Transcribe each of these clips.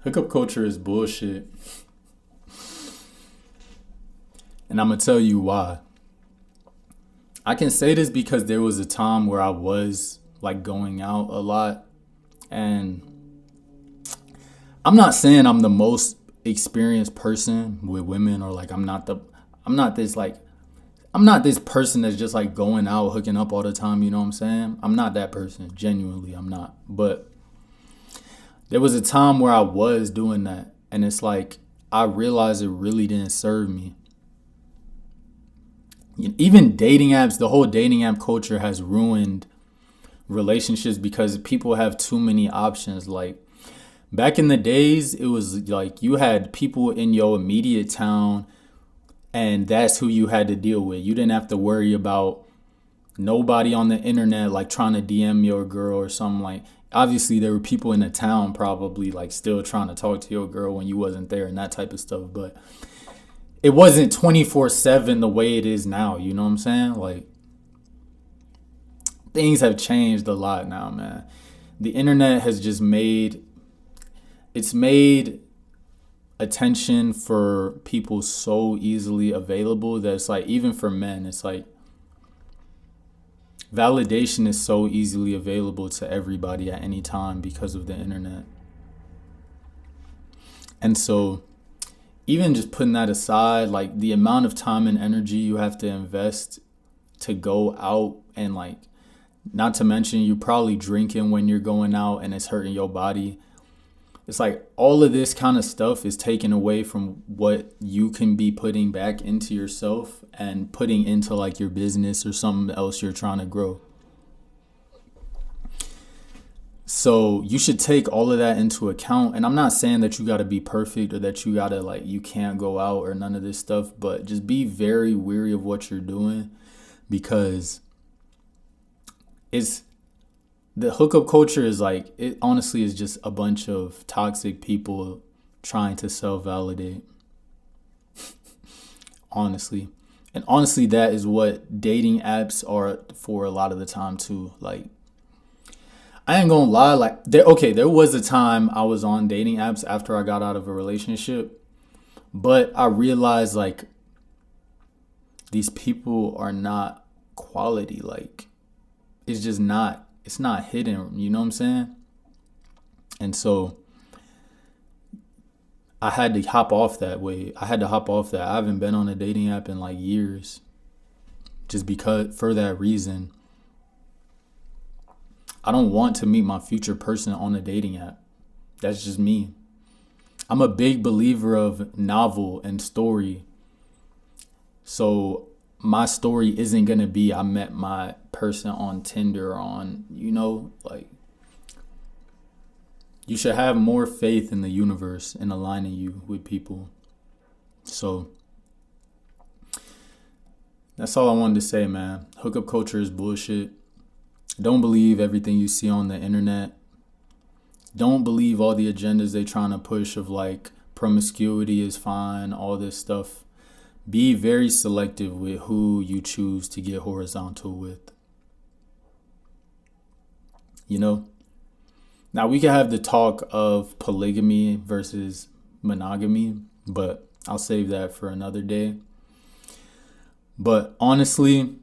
Hookup culture is bullshit. And I'm going to tell you why. I can say this because there was a time where I was like going out a lot. And I'm not saying I'm the most experienced person with women, or like I'm not this like, I'm not this person that's just like going out, hooking up all the time. You know what I'm saying? I'm not that person. Genuinely, I'm not. But there was a time where I was doing that. And it's like, I realized it really didn't serve me. Even dating apps, the whole dating app culture has ruined relationships because people have too many options. Like back in the days, it was like you had people in your immediate town and that's who you had to deal with. You didn't have to worry about nobody on the internet like trying to DM your girl or something. Like obviously there were people in the town probably like still trying to talk to your girl when you wasn't there and that type of stuff, but it wasn't 24/7 the way it is now. You know what I'm saying? Like things have changed a lot now, man. The internet has just made attention for people so easily available that it's like, even for men, it's like validation is so easily available to everybody at any time because of the internet. And so even just putting that aside, like the amount of time and energy you have to invest to go out, and like, not to mention you're probably drinking when you're going out and it's hurting your body. It's like all of this kind of stuff is taken away from what you can be putting back into yourself and putting into like your business or something else you're trying to grow. So you should take all of that into account. And I'm not saying that you got to be perfect or that you got to like, you can't go out or none of this stuff, but just be very weary of what you're doing, because it's, the hookup culture is like, it honestly is just a bunch of toxic people trying to self-validate. Honestly. And honestly, that is what dating apps are for a lot of the time too. Like, I ain't gonna lie, like there was a time I was on dating apps after I got out of a relationship, but I realized like these people are not quality. Like it's not hidden, you know what I'm saying? And so I had to hop off that way. I had to hop off that. I haven't been on a dating app in like years, just because, for that reason. I don't want to meet my future person on a dating app. That's just me. I'm a big believer of novel and story. So my story isn't going to be I met my person on Tinder, on, like, you should have more faith in the universe and aligning you with people. So that's all I wanted to say, man. Hookup culture is bullshit. Don't believe everything you see on the internet. Don't believe all the agendas they trying to push of like promiscuity is fine, all this stuff. Be very selective with who you choose to get horizontal with. Now we can have the talk of polygamy versus monogamy, but I'll save that for another day. But honestly,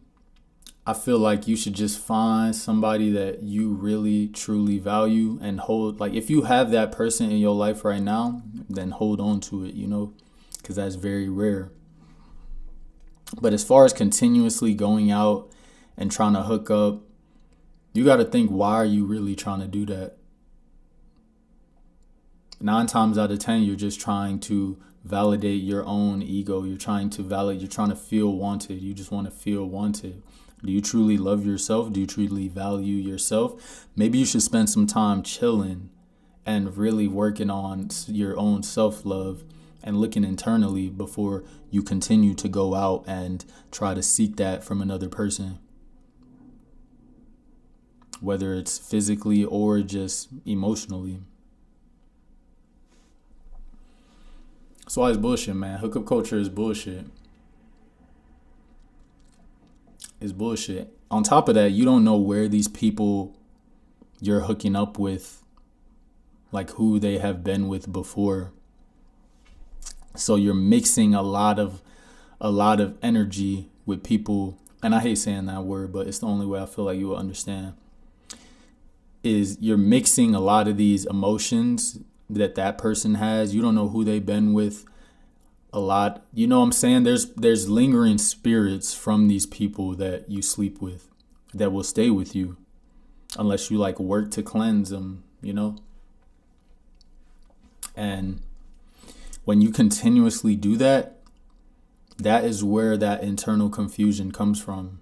I feel like you should just find somebody that you really truly value and hold. Like if you have that person in your life right now, then hold on to it, because that's very rare. But as far as continuously going out and trying to hook up, you got to think, why are you really trying to do that? 9 times out of 10, you're just trying to validate your own ego. You're trying to feel wanted. You just want to feel wanted. Do you truly love yourself? Do you truly value yourself? Maybe you should spend some time chilling and really working on your own self-love and looking internally before you continue to go out and try to seek that from another person. Whether it's physically or just emotionally. That's why it's bullshit, man. Hookup culture is bullshit. It's bullshit. On top of that, you don't know where these people you're hooking up with like who they have been with before. So you're mixing a lot of energy with people, and I hate saying that word, but it's the only way I feel like you will understand. Is you're mixing a lot of these emotions that person has. You don't know who they've been with a lot. You know what I'm saying? There's lingering spirits from these people that you sleep with that will stay with you unless you like work to cleanse them, you know? And when you continuously do that, that is where that internal confusion comes from,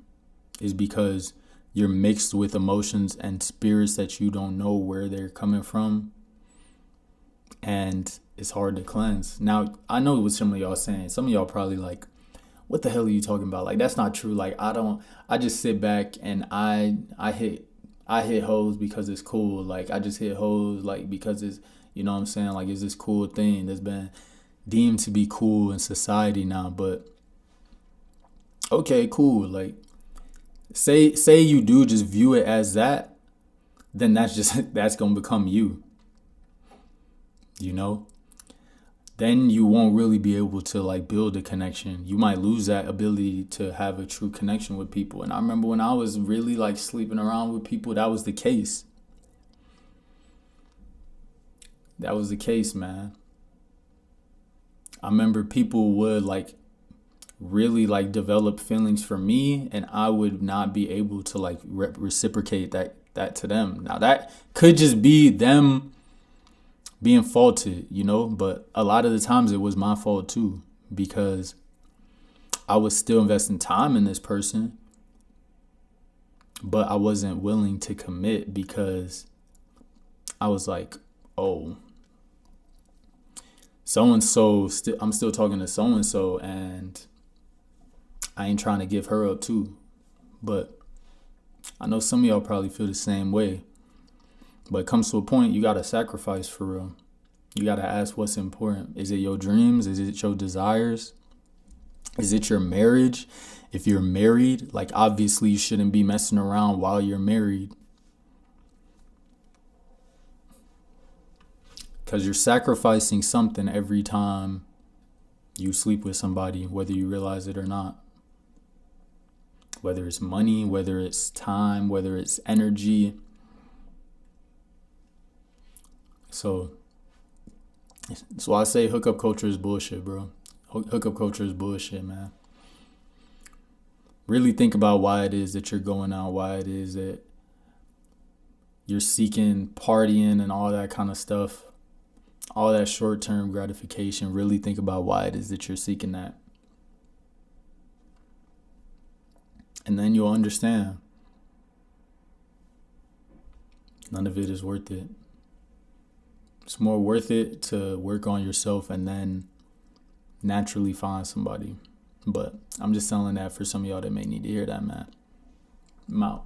is because you're mixed with emotions and spirits that you don't know where they're coming from. And it's hard to cleanse. Now, I know what some of y'all saying. Some of y'all probably like, what the hell are you talking about? Like, that's not true. Like, I just sit back and I hit hoes because it's cool. Like, I just hit hoes like because it's, you know what I'm saying? Like, it's this cool thing that's been deemed to be cool in society now. But okay, cool. Like, say you do just view it as that, then that's gonna become you. You know? Then you won't really be able to like build a connection. You might lose that ability to have a true connection with people. And I remember when I was really like sleeping around with people, that was the case. That was the case, man. I remember people would like really like develop feelings for me, and I would not be able to like reciprocate that to them. Now that could just be them being faulted, you know, but a lot of the times it was my fault too, because I was still investing time in this person, but I wasn't willing to commit because I was like, oh, so-and-so, I'm still talking to so-and-so, and I ain't trying to give her up too. But I know some of y'all probably feel the same way. But it comes to a point you got to sacrifice for real. You got to ask what's important. Is it your dreams? Is it your desires? Is it your marriage? If you're married, like obviously you shouldn't be messing around while you're married. Because you're sacrificing something every time you sleep with somebody, whether you realize it or not. Whether it's money, whether it's time, whether it's energy. So that's why I say hookup culture is bullshit, bro. Hookup culture is bullshit, man. Really think about why it is that you're going out, why it is that you're seeking partying and all that kind of stuff, all that short-term gratification. Really think about why it is that you're seeking that. And then you'll understand. None of it is worth it. It's more worth it to work on yourself and then naturally find somebody. But I'm just telling that for some of y'all that may need to hear that, man. I'm out.